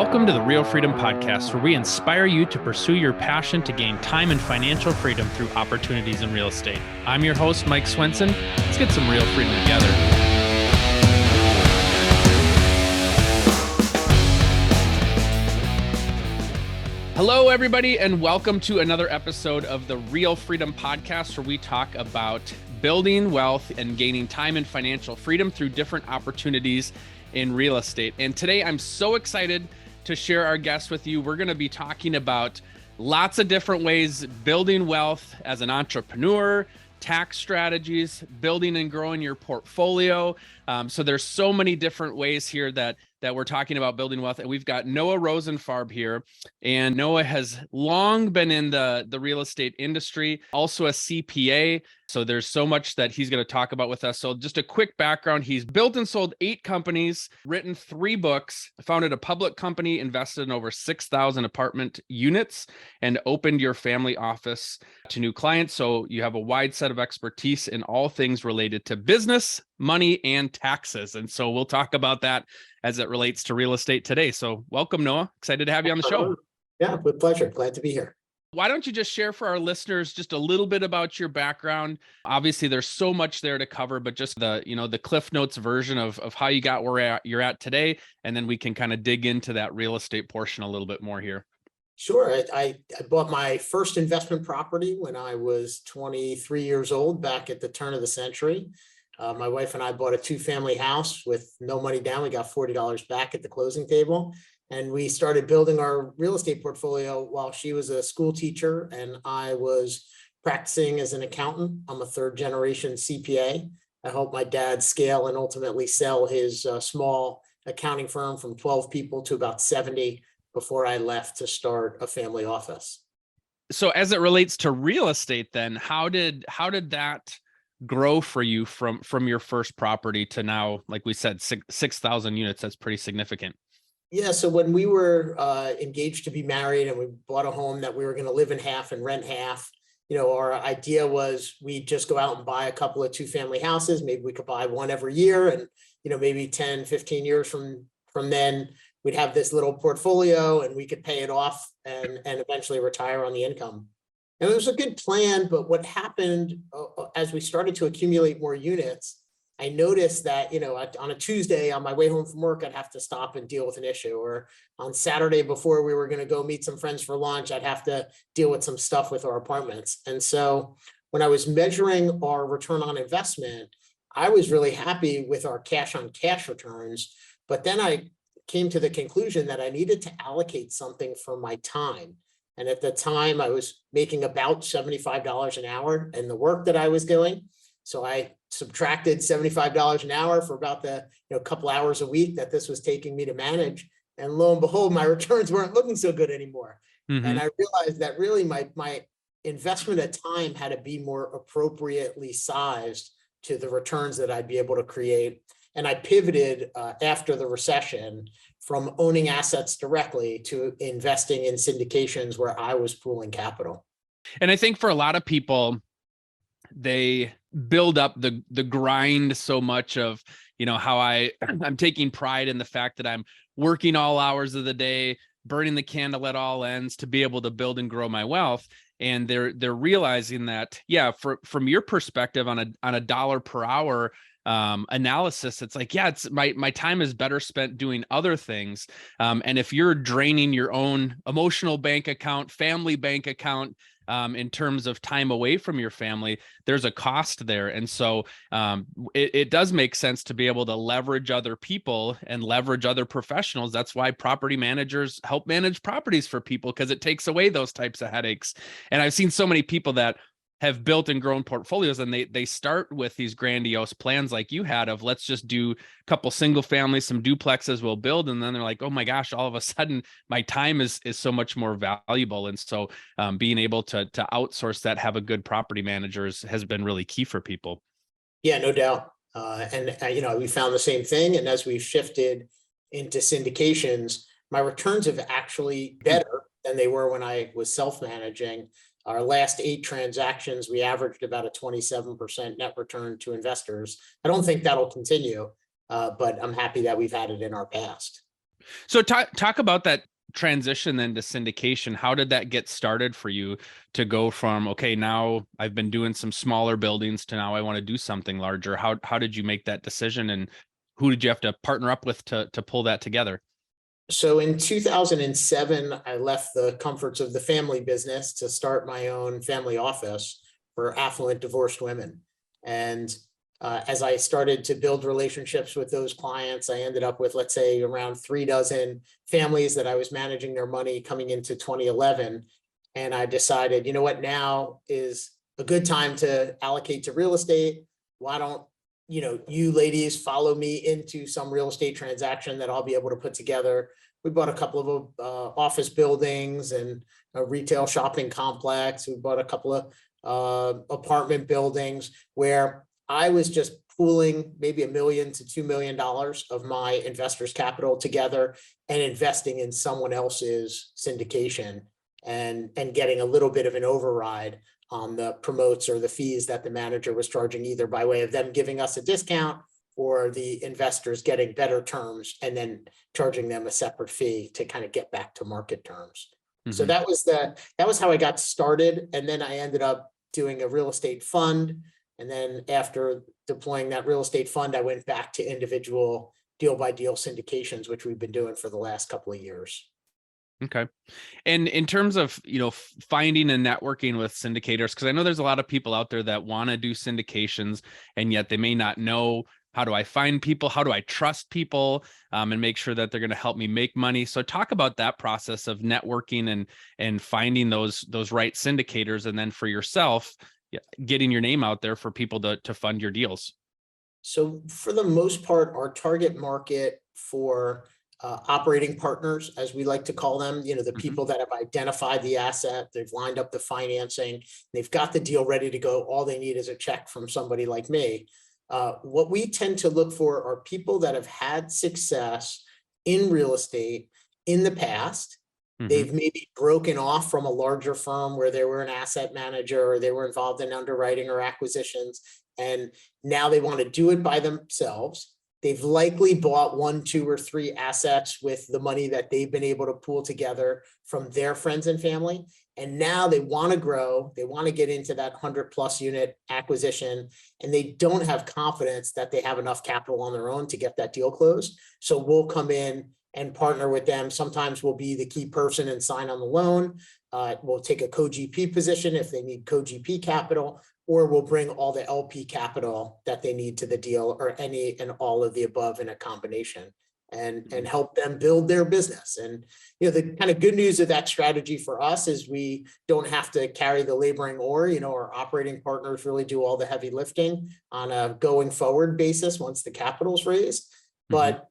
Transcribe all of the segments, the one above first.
Welcome to the Real Freedom Podcast, where we inspire you to pursue your passion to gain time and financial freedom through opportunities in real estate. I'm your host, Mike Swenson. Let's get some real freedom together. Hello, everybody, and welcome to another episode of the Real Freedom Podcast, where we talk about building wealth and gaining time and financial freedom through different opportunities in real estate. And today I'm so excited to share our guest with you. We're going to be talking about lots of different ways building wealth as an entrepreneur, tax strategies, building and growing your portfolio. So there's so many different ways here that we're talking about building wealth. And we've got Noah Rosenfarb here. And Noah has long been in the real estate industry, also a CPA. So there's so much that he's going to talk about with us. So just a quick background. He's built and sold 8 companies, written 3 books, founded a public company, invested in over 6,000 apartment units, and opened your family office to new clients. So you have a wide set of expertise in all things related to business, money, and taxes. And so we'll talk about that as it relates to real estate today. So welcome, Noah. Excited to have you on the show. Yeah, with pleasure. Glad to be here. Why don't you just share for our listeners just a little bit about your background? Obviously, there's so much there to cover, but just the Cliff Notes version of how you got where you're at today, and then we can kind of dig into that real estate portion a little bit more here. Sure. I bought my first investment property when I was 23 years old, back at the turn of the century. My wife and I bought a 2-family house with no money down. We got $40 back at the closing table. And we started building our real estate portfolio while she was a school teacher and I was practicing as an accountant. I'm a 3rd-generation CPA. I helped my dad scale and ultimately sell his small accounting firm from 12 people to about 70 before I left to start a family office. So as it relates to real estate, then how did that grow for you from your first property to now, like we said, 6,000 units? That's pretty significant. Yeah, so when we were engaged to be married and we bought a home that we were going to live in half and rent half, our idea was we'd just go out and buy a couple of 2-family houses. Maybe we could buy one every year, and maybe 10, 15 years from then we'd have this little portfolio and we could pay it off and eventually retire on the income. And it was a good plan, but what happened as we started to accumulate more units, I noticed that, on a Tuesday on my way home from work, I'd have to stop and deal with an issue. Or on Saturday before we were going to go meet some friends for lunch, I'd have to deal with some stuff with our apartments. And so when I was measuring our return on investment, I was really happy with our cash on cash returns. But then I came to the conclusion that I needed to allocate something for my time. And at the time I was making about $75 an hour in the work that I was doing. So I subtracted $75 an hour for about the couple hours a week that this was taking me to manage. And lo and behold, my returns weren't looking so good anymore. Mm-hmm. And I realized that really my investment of time had to be more appropriately sized to the returns that I'd be able to create. And I pivoted after the recession from owning assets directly to investing in syndications where I was pooling capital. And I think for a lot of people, they build up the grind so much of, how I'm taking pride in the fact that I'm working all hours of the day, burning the candle at all ends to be able to build and grow my wealth. And they're realizing that, from your perspective on a dollar per hour analysis, it's like, it's my time is better spent doing other things. And if you're draining your own emotional bank account, family bank account, in terms of time away from your family, there's a cost there. And so it does make sense to be able to leverage other people and leverage other professionals. That's why property managers help manage properties for people, because it takes away those types of headaches. And I've seen so many people that have built and grown portfolios, and they start with these grandiose plans like you had of, let's just do a couple single families, some duplexes we'll build. And then they're like, oh my gosh, all of a sudden my time is so much more valuable. And so being able to outsource that, have a good property managers has been really key for people. Yeah, no doubt. We found the same thing. And as we've shifted into syndications, my returns have actually better than they were when I was self-managing. Our last 8 transactions, we averaged about a 27% net return to investors. I don't think that'll continue, but I'm happy that we've had it in our past. So talk about that transition then to syndication. How did that get started for you to go from, okay, now I've been doing some smaller buildings to now I want to do something larger? How did you make that decision, and who did you have to partner up with to pull that together? So in 2007, I left the comforts of the family business to start my own family office for affluent divorced women. And as I started to build relationships with those clients, I ended up with, let's say, around 3 dozen families that I was managing their money coming into 2011. And I decided, you know what, now is a good time to allocate to real estate. Why don't you ladies follow me into some real estate transaction that I'll be able to put together. We bought a couple of office buildings and a retail shopping complex. We bought a couple of apartment buildings where I was just pooling maybe $1 million to $2 million of my investors' capital together and investing in someone else's syndication and getting a little bit of an override on the promotes or the fees that the manager was charging, either by way of them giving us a discount or the investors getting better terms and then charging them a separate fee to kind of get back to market terms. So that was how I got started. And then I ended up doing a real estate fund. And then after deploying that real estate fund, I went back to individual deal by deal syndications, which we've been doing for the last couple of years. Okay. And in terms of, finding and networking with syndicators, because I know there's a lot of people out there that want to do syndications, and yet they may not know, how do I find people? How do I trust people, and make sure that they're going to help me make money? So talk about that process of networking and finding those right syndicators, and then for yourself, getting your name out there for people to fund your deals. So for the most part, our target market for operating partners, as we like to call them, the people that have identified the asset, they've lined up the financing, they've got the deal ready to go. All they need is a check from somebody like me. What we tend to look for are people that have had success in real estate in the past. They've maybe broken off from a larger firm where they were an asset manager or they were involved in underwriting or acquisitions, and now they want to do it by themselves. They've likely bought 1, 2, or 3 assets with the money that they've been able to pool together from their friends and family. And now they want to grow. They want to get into that 100+ unit acquisition, and they don't have confidence that they have enough capital on their own to get that deal closed. So we'll come in and partner with them. Sometimes we'll be the key person and sign on the loan. We'll take a co-GP position if they need co-GP capital, or we'll bring all the LP capital that they need to the deal, or any and all of the above in a combination, and help them build their business. And the kind of good news of that strategy for us is we don't have to carry the laboring oar. Our operating partners really do all the heavy lifting on a going forward basis once the capital's raised. But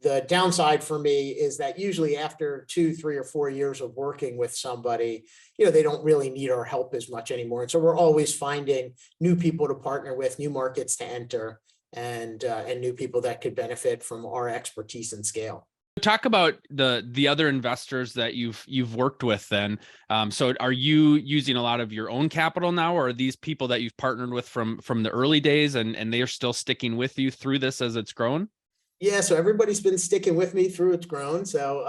the downside for me is that usually after 2, 3, or 4 years of working with somebody, they don't really need our help as much anymore. And so we're always finding new people to partner with, new markets to enter, and new people that could benefit from our expertise and scale. Talk about the other investors that you've worked with then. So are you using a lot of your own capital now, or are these people that you've partnered with from the early days, and they are still sticking with you through this as it's grown? Yeah, so everybody's been sticking with me through it's grown. So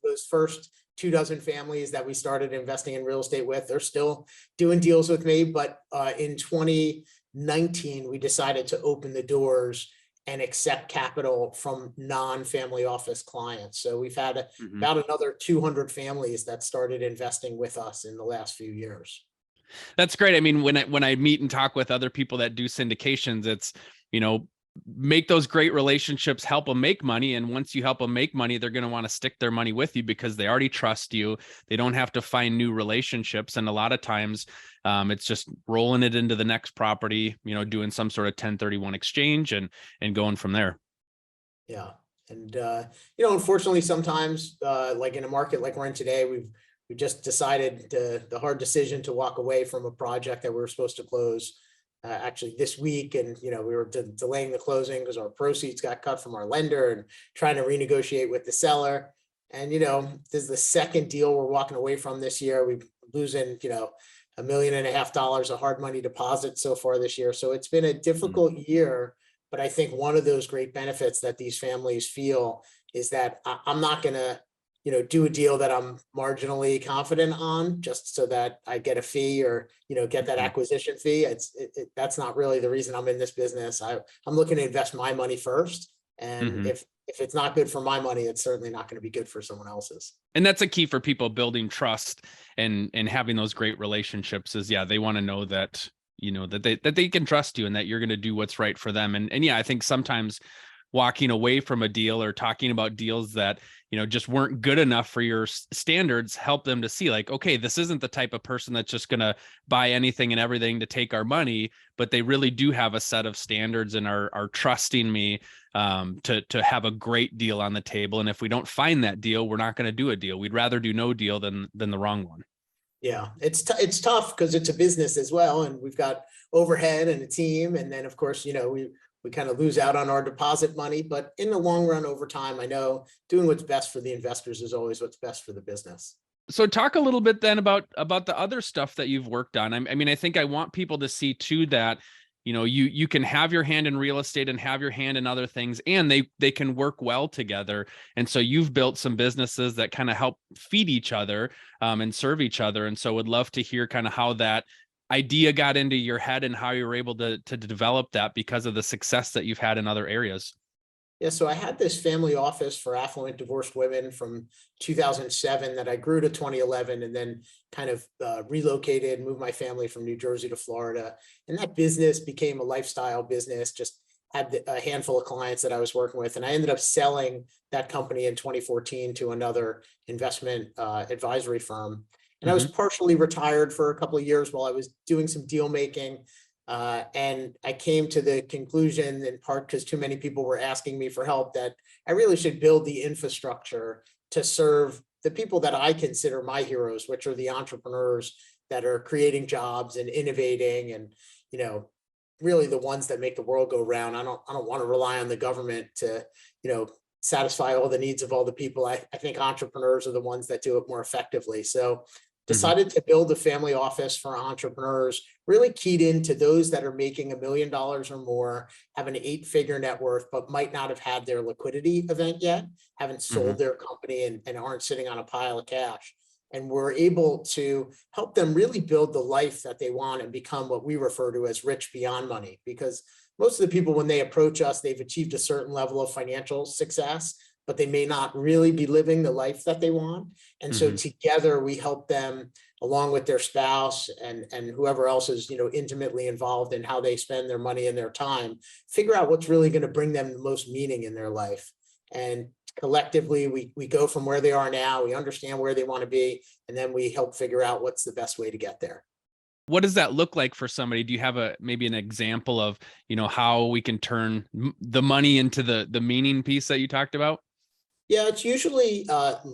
those first 2 dozen families that we started investing in real estate with, they're still doing deals with me. But in 2019, we decided to open the doors and accept capital from non-family office clients. So we've had about another 200 families that started investing with us in the last few years. That's great. I mean, when I meet and talk with other people that do syndications, it's, make those great relationships, help them make money. And once you help them make money, they're going to want to stick their money with you because they already trust you. They don't have to find new relationships. And a lot of times it's just rolling it into the next property, doing some sort of 1031 exchange and going from there. Yeah. And, unfortunately, sometimes like in a market like we're in today, we just decided the hard decision to walk away from a project that we were supposed to close actually this week. And, we were delaying the closing because our proceeds got cut from our lender and trying to renegotiate with the seller. And, this is the second deal we're walking away from this year. We're losing, $1.5 million of hard money deposits so far this year. So it's been a difficult year, but I think one of those great benefits that these families feel is that I'm not going to, do a deal that I'm marginally confident on just so that I get a fee or, get that acquisition fee. That's not really the reason I'm in this business. I'm looking to invest my money first. And if it's not good for my money, it's certainly not going to be good for someone else's. And that's a key for people building trust and having those great relationships is, they want to know that, that they can trust you and that you're going to do what's right for them. And I think sometimes walking away from a deal or talking about deals that, just weren't good enough for your standards help them to see like, okay, this isn't the type of person that's just going to buy anything and everything to take our money, but they really do have a set of standards and are trusting me to have a great deal on the table. And if we don't find that deal, we're not going to do a deal. We'd rather do no deal than the wrong one. Yeah, it's tough because it's a business as well. And we've got overhead and a team. And then of course, we kind of lose out on our deposit money, but in the long run, over time, I know doing what's best for the investors is always what's best for the business. So talk a little bit then about the other stuff that you've worked on. I mean, I think I want people to see too that, you can have your hand in real estate and have your hand in other things, and they can work well together. And so you've built some businesses that kind of help feed each other and serve each other. And so would love to hear kind of how that idea got into your head and how you were able to develop that because of the success that you've had in other areas. Yeah, so I had this family office for affluent divorced women from 2007 that I grew to 2011 and then kind of relocated, moved my family from New Jersey to Florida. And that business became a lifestyle business, just had a handful of clients that I was working with. And I ended up selling that company in 2014 to another investment advisory firm. And I was partially retired for a couple of years while I was doing some deal making. And I came to the conclusion, in part because too many people were asking me for help, that I really should build the infrastructure to serve the people that I consider my heroes, which are the entrepreneurs that are creating jobs and innovating and, really the ones that make the world go round. I don't want to rely on the government to, satisfy all the needs of all the people. I think entrepreneurs are the ones that do it more effectively. So decided to build a family office for entrepreneurs, really keyed into those that are making $1 million or more, have an 8-figure net worth, but might not have had their liquidity event yet, haven't sold their company and aren't sitting on a pile of cash. And we're able to help them really build the life that they want and become what we refer to as rich beyond money. Because most of the people, when they approach us, they've achieved a certain level of financial success, but they may not really be living the life that they want. And so together we help them, along with their spouse and whoever else is, intimately involved in how they spend their money and their time, figure out what's really going to bring them the most meaning in their life. And collectively, we go from where they are now, we understand where they want to be, and then we help figure out what's the best way to get there. What does that look like for somebody? Do you have maybe an example of, how we can turn the money into the meaning piece that you talked about? Yeah, it's usually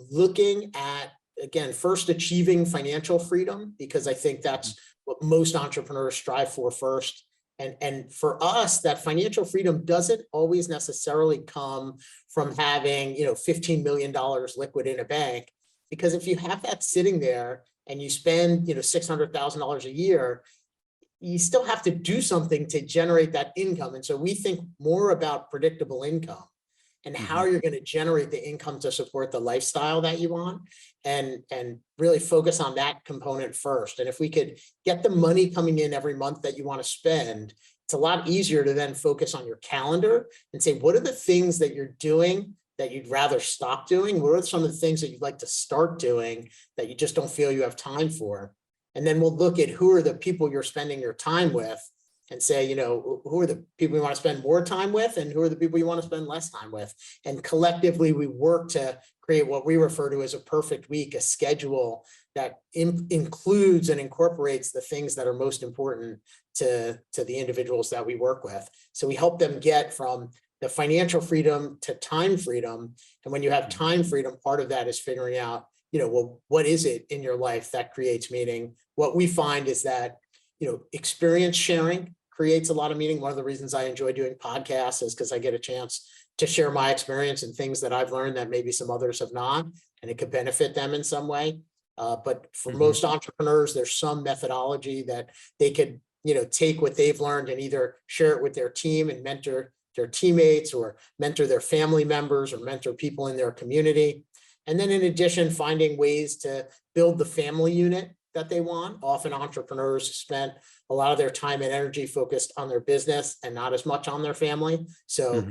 looking at, again, first achieving financial freedom, because I think that's what most entrepreneurs strive for first. And for us, that financial freedom doesn't always necessarily come from having, $15 million liquid in a bank, because if you have that sitting there and you spend, $600,000 a year, you still have to do something to generate that income. And so we think more about predictable income and how you're going to generate the income to support the lifestyle that you want, and really focus on that component first. And if we could get the money coming in every month that you want to spend, it's a lot easier to then focus on your calendar and say, what are the things that you're doing that you'd rather stop doing? What are some of the things that you'd like to start doing that you just don't feel you have time for? And then we'll look at who are the people you're spending your time with and say, who are the people you want to spend more time with and who are the people you want to spend less time with? And collectively, we work to create what we refer to as a perfect week, a schedule that includes and incorporates the things that are most important to the individuals that we work with. So we help them get from the financial freedom to time freedom. And when you have time freedom, part of that is figuring out, well, what is it in your life that creates meaning? What we find is that, experience sharing creates a lot of meaning. One of the reasons I enjoy doing podcasts is because I get a chance to share my experience and things that I've learned that maybe some others have not, and it could benefit them in some way. But for most entrepreneurs, there's some methodology that they could, take what they've learned and either share it with their team and mentor their teammates or mentor their family members or mentor people in their community. And then in addition, finding ways to build the family unit that they want. Often entrepreneurs spend a lot of their time and energy focused on their business and not as much on their family. So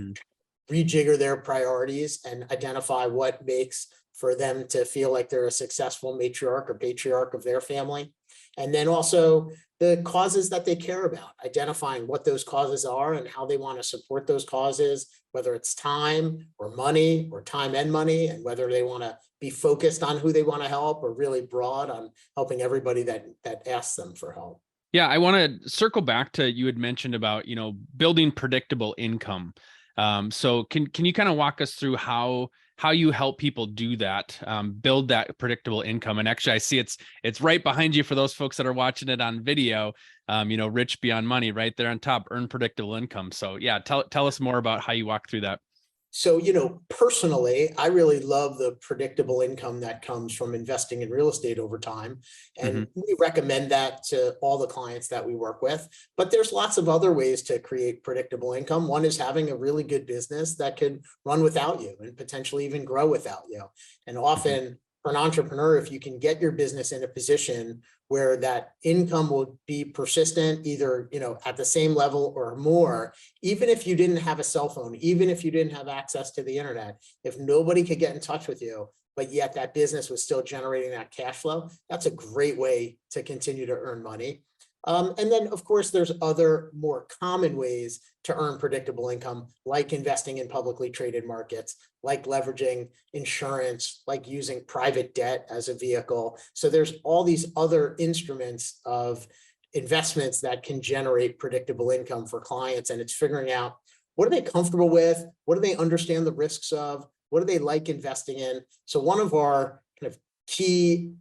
rejigger their priorities and identify what makes for them to feel like they're a successful matriarch or patriarch of their family. And then also the causes that they care about, identifying what those causes are and how they want to support those causes, whether it's time or money or time and money, and whether they want to be focused on who they want to help or really broad on helping everybody that asks them for help. Yeah, I want to circle back to, you had mentioned about, building predictable income. So can you kind of walk us through how you help people do that, build that predictable income? And actually, I see it's right behind you for those folks that are watching it on video. Rich Beyond Money, right there on top, earn predictable income. So yeah, tell us more about how you walk through that. So, personally, I really love the predictable income that comes from investing in real estate over time. And we recommend that to all the clients that we work with. But there's lots of other ways to create predictable income. One is having a really good business that could run without you and potentially even grow without you. And often for an entrepreneur, if you can get your business in a position where that income will be persistent, either, at the same level or more, even if you didn't have a cell phone, even if you didn't have access to the internet, if nobody could get in touch with you, but yet that business was still generating that cash flow, that's a great way to continue to earn money. And then, of course, there's other more common ways to earn predictable income, like investing in publicly traded markets, like leveraging insurance, like using private debt as a vehicle. So there's all these other instruments of investments that can generate predictable income for clients. And it's figuring out, what are they comfortable with? What do they understand the risks of? What do they like investing in? So one of our kind of key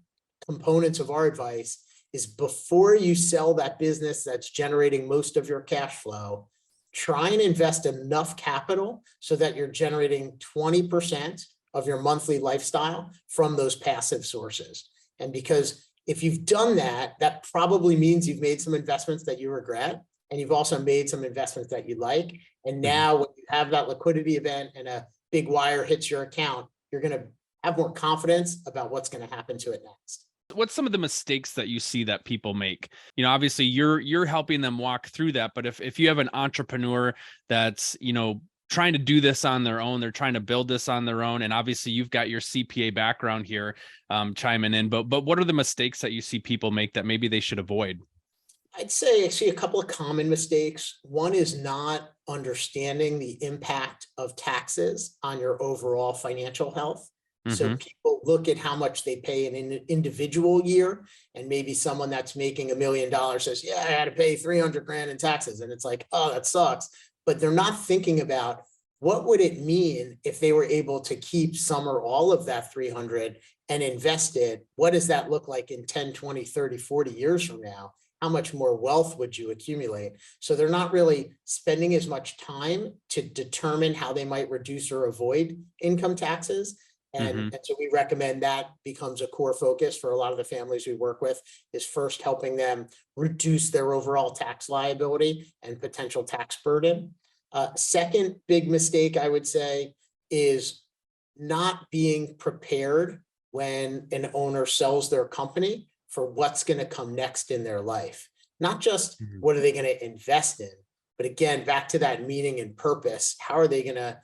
components of our advice is, before you sell that business that's generating most of your cash flow, try and invest enough capital so that you're generating 20% of your monthly lifestyle from those passive sources. And because if you've done that, that probably means you've made some investments that you regret, and you've also made some investments that you like. And now when you have that liquidity event and a big wire hits your account, you're going to have more confidence about what's going to happen to it next. What's some of the mistakes that you see that people make? Obviously you're helping them walk through that, but if you have an entrepreneur that's, trying to do this on their own, they're trying to build this on their own, and obviously you've got your CPA background here, chiming in, but what are the mistakes that you see people make that maybe they should avoid? I'd say I see a couple of common mistakes. One is not understanding the impact of taxes on your overall financial health. So people look at how much they pay in an individual year, and maybe someone that's making $1 million says, yeah, I had to pay 300 grand in taxes. And it's like, oh, that sucks. But they're not thinking about, what would it mean if they were able to keep some or all of that 300 and invest it? What does that look like in 10, 20, 30, 40 years from now? How much more wealth would you accumulate? So they're not really spending as much time to determine how they might reduce or avoid income taxes. And so we recommend that becomes a core focus for a lot of the families we work with, is first helping them reduce their overall tax liability and potential tax burden. Second big mistake, I would say, is not being prepared when an owner sells their company for what's going to come next in their life. Not just what are they going to invest in, but again, back to that meaning and purpose. How are they going to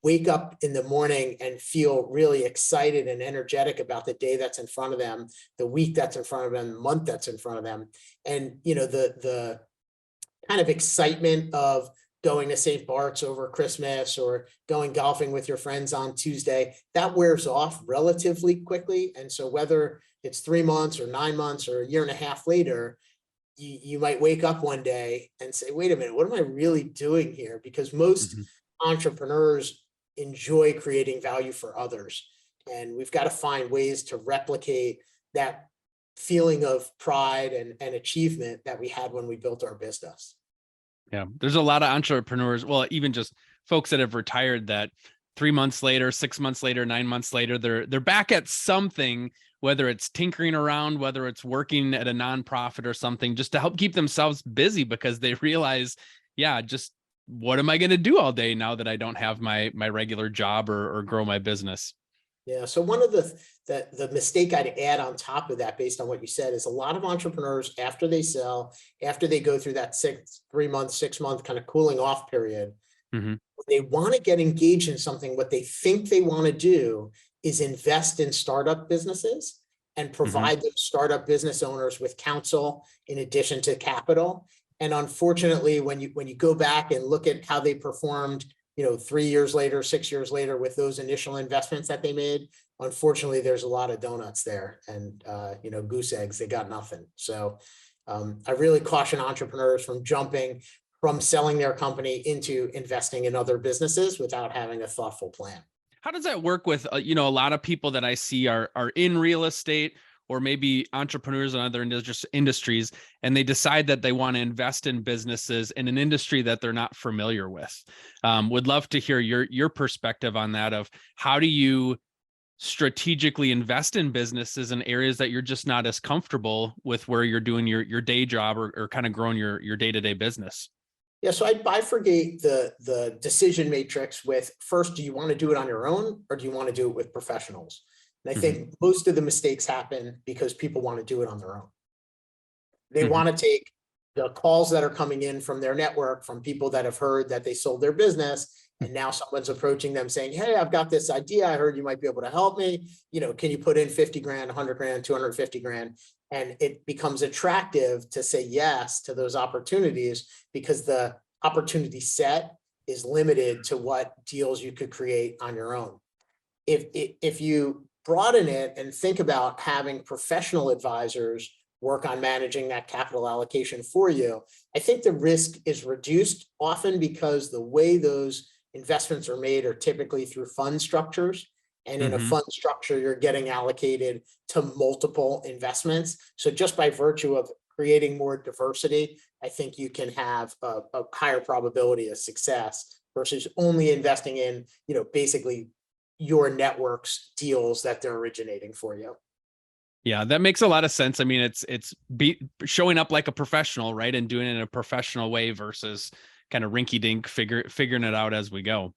wake up in the morning and feel really excited and energetic about the day that's in front of them, the week that's in front of them, the month that's in front of them. And, the kind of excitement of going to St. Bart's over Christmas or going golfing with your friends on Tuesday, that wears off relatively quickly. And so whether it's 3 months or 9 months or a year and a half later, you might wake up one day and say, wait a minute, what am I really doing here? Because most entrepreneurs enjoy creating value for others. And we've got to find ways to replicate that feeling of pride and achievement that we had when we built our business. Yeah, there's a lot of entrepreneurs, well, even just folks that have retired, that 3 months later, 6 months later, 9 months later, they're back at something, whether it's tinkering around, whether it's working at a nonprofit or something, just to help keep themselves busy, because they realize, yeah, just what am I going to do all day now that I don't have my regular job or grow my business? Yeah. So one of the mistake I'd add on top of that, based on what you said, is a lot of entrepreneurs, after they sell, after they go through that 3 month, 6 month kind of cooling off period, Mm-hmm. when they want to get engaged in something, what they think they want to do is invest in startup businesses and Mm-hmm. provide those startup business owners with counsel in addition to capital. And unfortunately, when you go back and look at how they performed, 3 years later, 6 years later, with those initial investments that they made, unfortunately, there's a lot of donuts there, and goose eggs, they got nothing. So I really caution entrepreneurs from jumping from selling their company into investing in other businesses without having a thoughtful plan. How does that work with, a lot of people that I see are in real estate or maybe entrepreneurs in other industries, and they decide that they want to invest in businesses in an industry that they're not familiar with. Would love to hear your perspective on that, of how do you strategically invest in businesses in areas that you're just not as comfortable with, where you're doing your day job or kind of growing your day-to-day business. Yeah, so I bifurcate the decision matrix with, first, do you want to do it on your own, or do you want to do it with professionals? And I think most of the mistakes happen because people want to do it on their own. They want to take the calls that are coming in from their network, from people that have heard that they sold their business, and now someone's approaching them saying, hey, I've got this idea, I heard you might be able to help me, can you put in 50 grand, 100 grand, 250 grand? And it becomes attractive to say yes to those opportunities, because the opportunity set is limited to what deals you could create on your own. If you broaden it and think about having professional advisors work on managing that capital allocation for you, I think the risk is reduced, often because the way those investments are made are typically through fund structures. And in a fund structure, you're getting allocated to multiple investments. So just by virtue of creating more diversity, I think you can have a higher probability of success versus only investing in, basically your network's deals that they're originating for you. Yeah, that makes a lot of sense. I mean, it's showing up like a professional, right? And doing it in a professional way versus kind of rinky dink figuring it out as we go.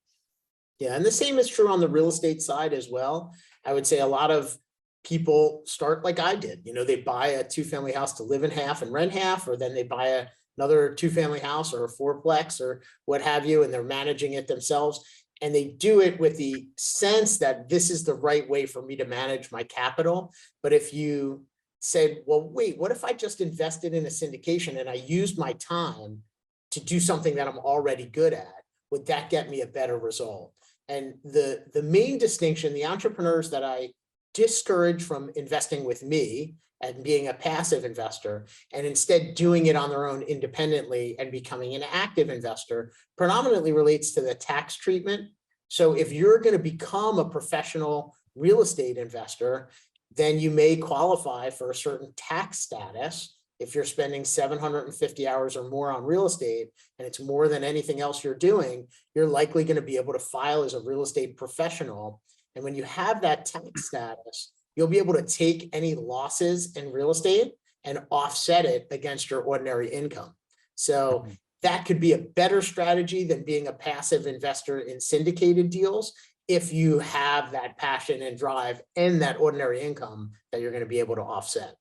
Yeah, and the same is true on the real estate side as well. I would say a lot of people start like I did. They buy a 2-family house to live in half and rent half, or then they buy another 2-family house or a 4-plex or what have you, and they're managing it themselves. And they do it with the sense that this is the right way for me to manage my capital. But if you said, well, wait, what if I just invested in a syndication and I used my time to do something that I'm already good at? Would that get me a better result? And the main distinction, the entrepreneurs that I discourage from investing with me and being a passive investor, and instead doing it on their own independently and becoming an active investor, predominantly relates to the tax treatment. So if you're going to become a professional real estate investor, then you may qualify for a certain tax status. If you're spending 750 hours or more on real estate, and it's more than anything else you're doing, you're likely going to be able to file as a real estate professional. And when you have that tax status, you'll be able to take any losses in real estate and offset it against your ordinary income. So that could be a better strategy than being a passive investor in syndicated deals, if you have that passion and drive and that ordinary income that you're going to be able to offset.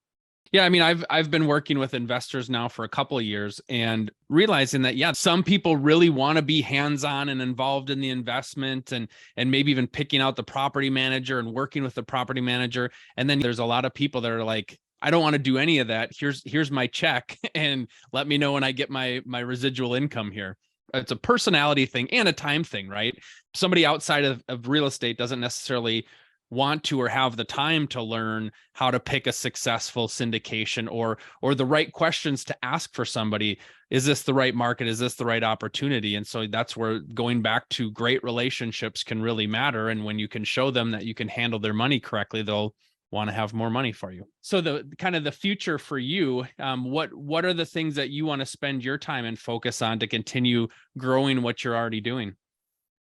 Yeah, I mean, I've been working with investors now for a couple of years, and realizing that, yeah, some people really want to be hands-on and involved in the investment, and maybe even picking out the property manager and working with the property manager. And then there's a lot of people that are like, I don't want to do any of that. Here's my check, and let me know when I get my residual income here. It's a personality thing and a time thing, right? Somebody outside of real estate doesn't necessarily want to or have the time to learn how to pick a successful syndication, or the right questions to ask for somebody. Is this the right market? Is this the right opportunity? And so that's where going back to great relationships can really matter. And when you can show them that you can handle their money correctly, they'll want to have more money for you. So the kind of the future for you, what are the things that you want to spend your time and focus on to continue growing what you're already doing?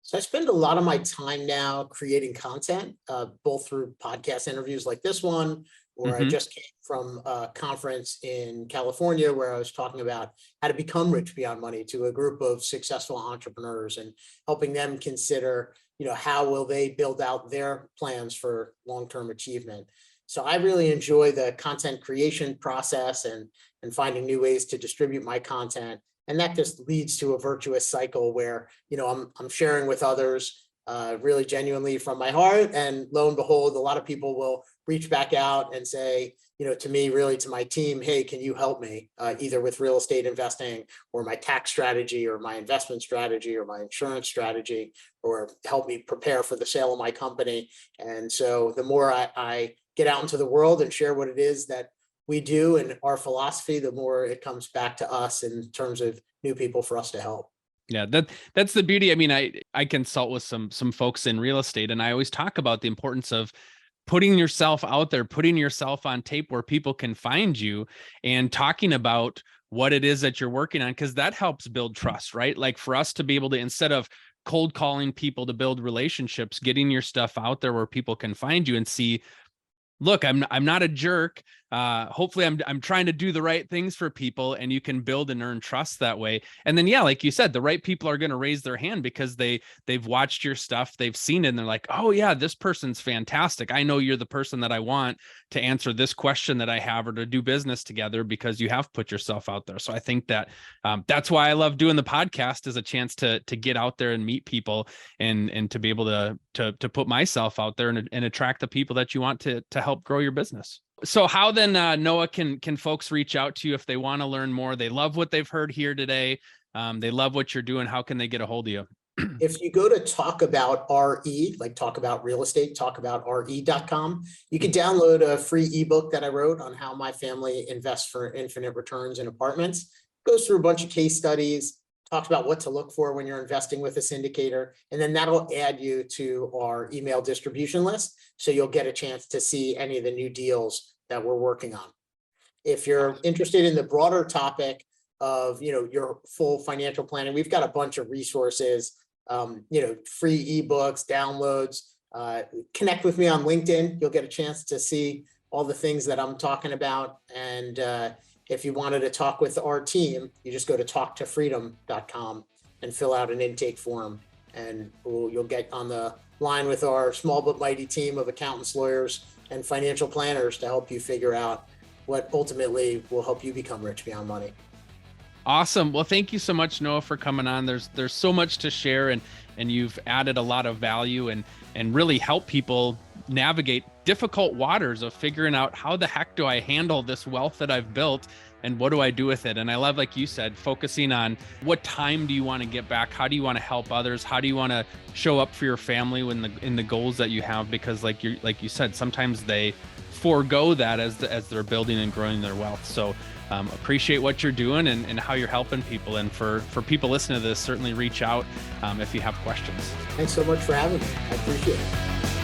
So I spend a lot of my time now creating content, both through podcast interviews like this one, or I Hmm. just came from a conference in California where I was talking about how to become rich beyond money to a group of successful entrepreneurs and helping them consider, how will they build out their plans for long-term achievement. So I really enjoy the content creation process and finding new ways to distribute my content. And that just leads to a virtuous cycle where, I'm sharing with others really genuinely from my heart. And lo and behold, a lot of people will reach back out and say, to me, really to my team, hey, can you help me either with real estate investing or my tax strategy or my investment strategy or my insurance strategy, or help me prepare for the sale of my company. And so the more I get out into the world and share what it is that we do and our philosophy, the more it comes back to us in terms of new people for us to help. Yeah, that's the beauty. I mean, I consult with some folks in real estate, and I always talk about the importance of putting yourself out there, putting yourself on tape where people can find you, and talking about what it is that you're working on, because that helps build trust, right? Like for us to be able to, instead of cold calling people to build relationships, getting your stuff out there where people can find you and see, look, I'm not a jerk. Hopefully I'm trying to do the right things for people, and you can build and earn trust that way. And then, yeah, like you said, the right people are going to raise their hand because they've watched your stuff, they've seen it, and they're like, oh yeah, this person's fantastic. I know you're the person that I want to answer this question that I have, or to do business together, because you have put yourself out there. So I think that that's why I love doing the podcast, is a chance to get out there and meet people, and to be able to put myself out there and attract the people that you want to help grow your business. So how then, Noah, can folks reach out to you if they want to learn more? They love what they've heard here today. They love what you're doing. How can they get a hold of you? If you go to Talk About RE, like Talk About Real Estate, talkaboutre.com, you can download a free ebook that I wrote on how my family invests for infinite returns in apartments. It goes through a bunch of case studies, talks about what to look for when you're investing with a syndicator, and then that'll add you to our email distribution list. So you'll get a chance to see any of the new deals that we're working on. If you're interested in the broader topic of, your full financial planning, we've got a bunch of resources, free ebooks, downloads. Connect with me on LinkedIn. You'll get a chance to see all the things that I'm talking about. And if you wanted to talk with our team, you just go to talktofreedom.com and fill out an intake form, and you'll get on the line with our small but mighty team of accountants, lawyers, and financial planners to help you figure out what ultimately will help you become rich beyond money. Awesome. Well, thank you so much, Noah, for coming on. There's so much to share, and you've added a lot of value and really help people navigate difficult waters of figuring out, how the heck do I handle this wealth that I've built, and what do I do with it? And I love, like you said, focusing on what time do you want to get back? How do you want to help others? How do you want to show up for your family in the goals that you have? Because like you said, sometimes they forego that as they're building and growing their wealth. So appreciate what you're doing and how you're helping people. And for people listening to this, certainly reach out if you have questions. Thanks so much for having me. I appreciate it.